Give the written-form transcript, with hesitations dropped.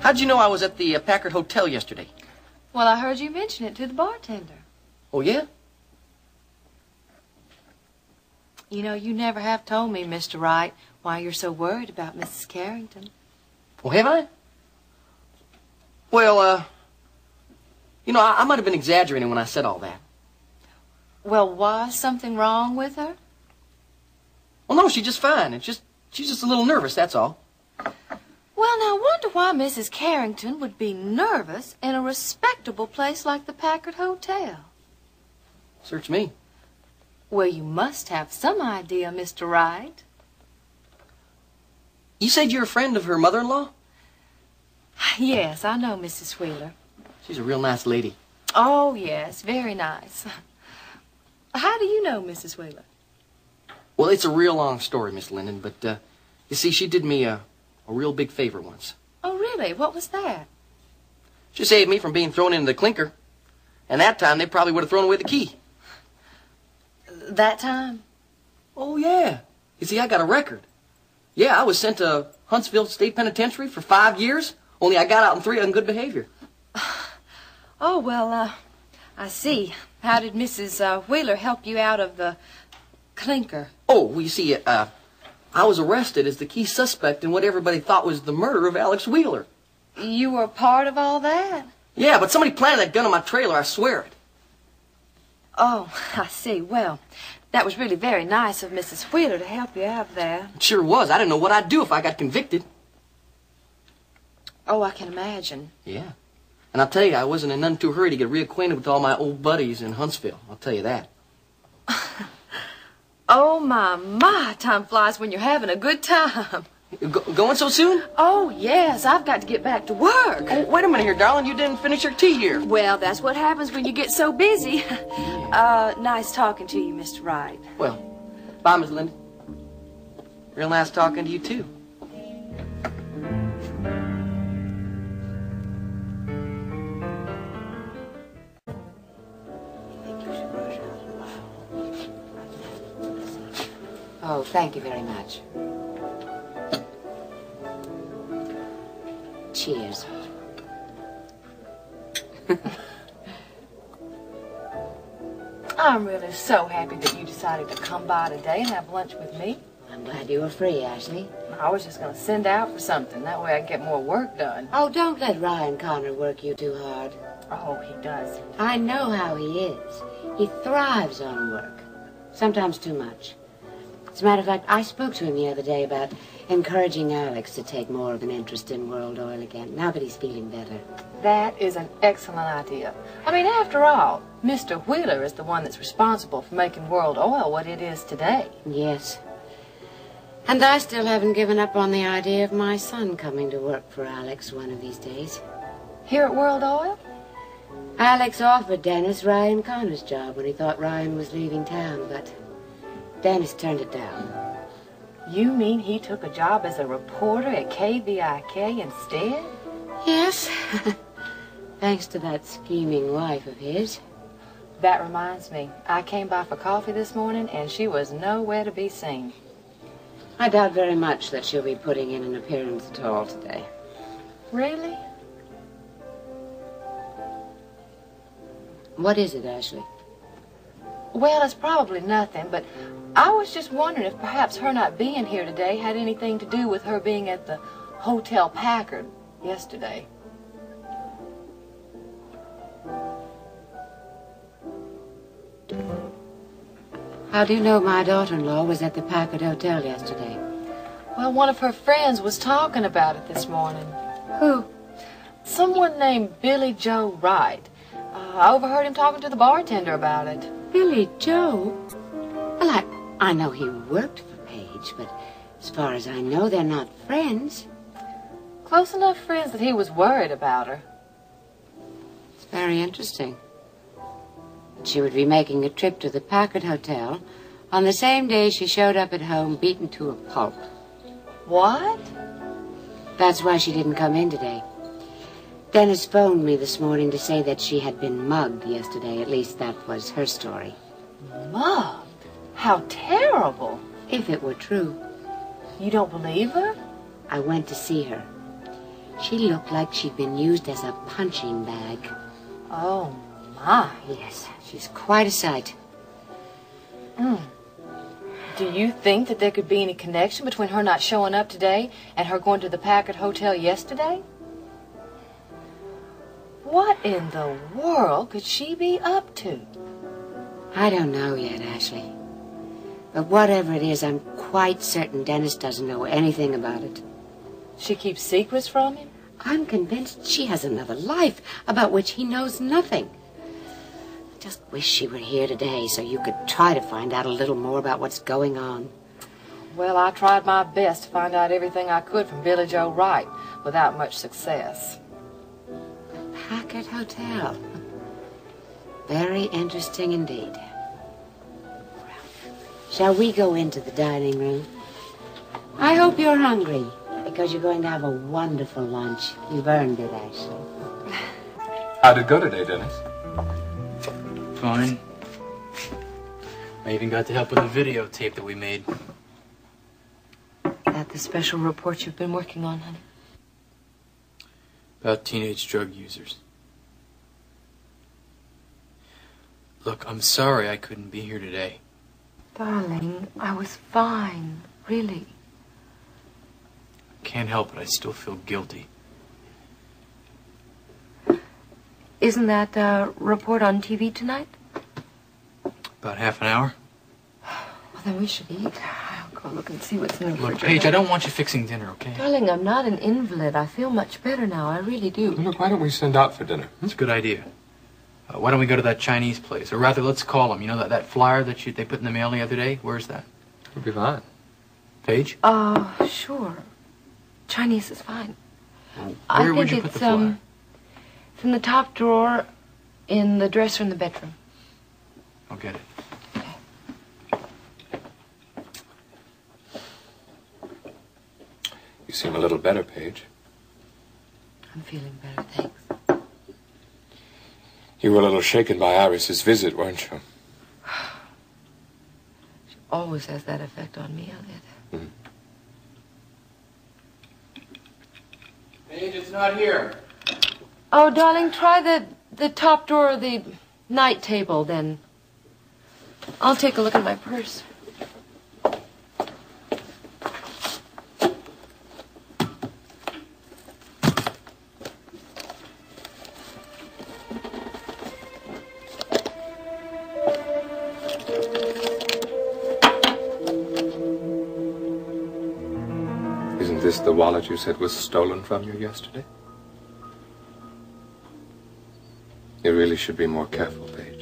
How'd you know I was at the Packard Hotel yesterday? Well, I heard you mention it to the bartender. Oh, yeah? You know, you never have told me, Mr. Wright, why you're so worried about Mrs. Carrington. Oh, have I? Well, you know, I might have been exaggerating when I said all that. Well, was something wrong with her? Well, no, she's just fine. She's just a little nervous, that's all. Well, now, I wonder why Mrs. Carrington would be nervous in a respectable place like the Packard Hotel. Search me. Well, you must have some idea, Mr. Wright. You said you're a friend of her mother-in-law? Yes, I know Mrs. Wheeler. She's a real nice lady. Oh, yes, very nice. How do you know Mrs. Wheeler? Well, it's a real long story, Miss Linden, but, you see, she did me a real big favor once. Oh, really? What was that? She saved me from being thrown into the clinker. And that time, they probably would have thrown away the key. That time? Oh, yeah. You see, I got a record. Yeah, I was sent to Huntsville State Penitentiary for 5 years, only I got out in 3 on good behavior. Oh, well, I see. How did Mrs. Wheeler help you out of the clinker? Oh, well, you see, I was arrested as the key suspect in what everybody thought was the murder of Alex Wheeler. You were part of all that? Yeah, but somebody planted that gun on my trailer, I swear it. Oh, I see. Well, that was really very nice of Mrs. Wheeler to help you out of there. It sure was. I didn't know what I'd do if I got convicted. Oh, I can imagine. Yeah. And I'll tell you, I wasn't in none too hurry to get reacquainted with all my old buddies in Huntsville. I'll tell you that. Oh, my, time flies when you're having a good time. Going so soon? Oh, yes, I've got to get back to work. Oh, wait a minute here, darling. You didn't finish your tea here. Well, that's what happens when you get so busy. Nice talking to you, Mr. Wright. Well, bye, Miss Linda. Real nice talking to you, too. Oh, thank you very much. Cheers. I'm really so happy that you decided to come by today and have lunch with me. I'm glad you were free, Ashley. I was just going to send out for something. That way I can get more work done. Oh, don't let Ryan Connor work you too hard. Oh, he does. I know how he is. He thrives on work. Sometimes too much. As a matter of fact, I spoke to him the other day about encouraging Alex to take more of an interest in World Oil again, now that he's feeling better. That is an excellent idea. I mean, after all, Mr. Wheeler is the one that's responsible for making World Oil what it is today. Yes. And I still haven't given up on the idea of my son coming to work for Alex one of these days. Here at World Oil? Alex offered Dennis Ryan Connor's job when he thought Ryan was leaving town, but Dennis turned it down. You mean he took a job as a reporter at KVIK instead? Yes. Thanks to that scheming wife of his. That reminds me, I came by for coffee this morning and she was nowhere to be seen. I doubt very much that she'll be putting in an appearance at all today. Really? What is it, Ashley? Well, it's probably nothing, but I was just wondering if perhaps her not being here today had anything to do with her being at the Hotel Packard yesterday. How do you know my daughter-in-law was at the Packard Hotel yesterday? Well, one of her friends was talking about it this morning. Who? Someone named Billy Joe Wright. I overheard him talking to the bartender about it. Billy Joe? Well, I know he worked for Paige, but as far as I know, they're not friends. Close enough friends that he was worried about her. It's very interesting. She would be making a trip to the Packard Hotel on the same day she showed up at home beaten to a pulp. What? That's why she didn't come in today. Dennis phoned me this morning to say that she had been mugged yesterday. At least that was her story. Mugged? How terrible. If it were true. You don't believe her? I went to see her. She looked like she'd been used as a punching bag. Oh, my. Yes, she's quite a sight. Do you think that there could be any connection between her not showing up today and her going to the Packard Hotel yesterday? What in the world could she be up to? I don't know yet, Ashley. But whatever it is, I'm quite certain Dennis doesn't know anything about it. She keeps secrets from him? I'm convinced she has another life about which he knows nothing. I just wish she were here today so you could try to find out a little more about what's going on. Well, I tried my best to find out everything I could from Billy Joe Wright without much success. Packard Hotel. Very interesting indeed. Shall we go into the dining room? I hope you're hungry, because you're going to have a wonderful lunch. You've earned it, Ashley. How'd it go today, Dennis? Fine. I even got to help with the videotape that we made. That the special report you've been working on, honey? About teenage drug users. Look, I'm sorry I couldn't be here today. Darling, I was fine, really. Can't help it, I still feel guilty. Isn't that report on TV tonight? About half an hour. Well, then we should eat. I'll go look and see what's in the Look, refrigerator. Paige, I don't want you fixing dinner, okay? Darling, I'm not an invalid. I feel much better now. I really do. Look, why don't we send out for dinner? That's a good idea. Why don't we go to that Chinese place? Or rather, let's call them. You know that flyer that they put in the mail the other day? Where's that? It'll be fine. Paige? Sure. Chinese is fine. Where would you put the flyer? It's in the top drawer in the dresser in the bedroom. I'll get it. You seem a little better, Paige. I'm feeling better, thanks. You were a little shaken by Iris's visit, weren't you? She always has that effect on me, Elliot. Paige, it's not here. Oh, darling, try the top drawer of the night table, then. I'll take a look at my purse. Isn't this the wallet you said was stolen from you yesterday? You really should be more careful, Paige.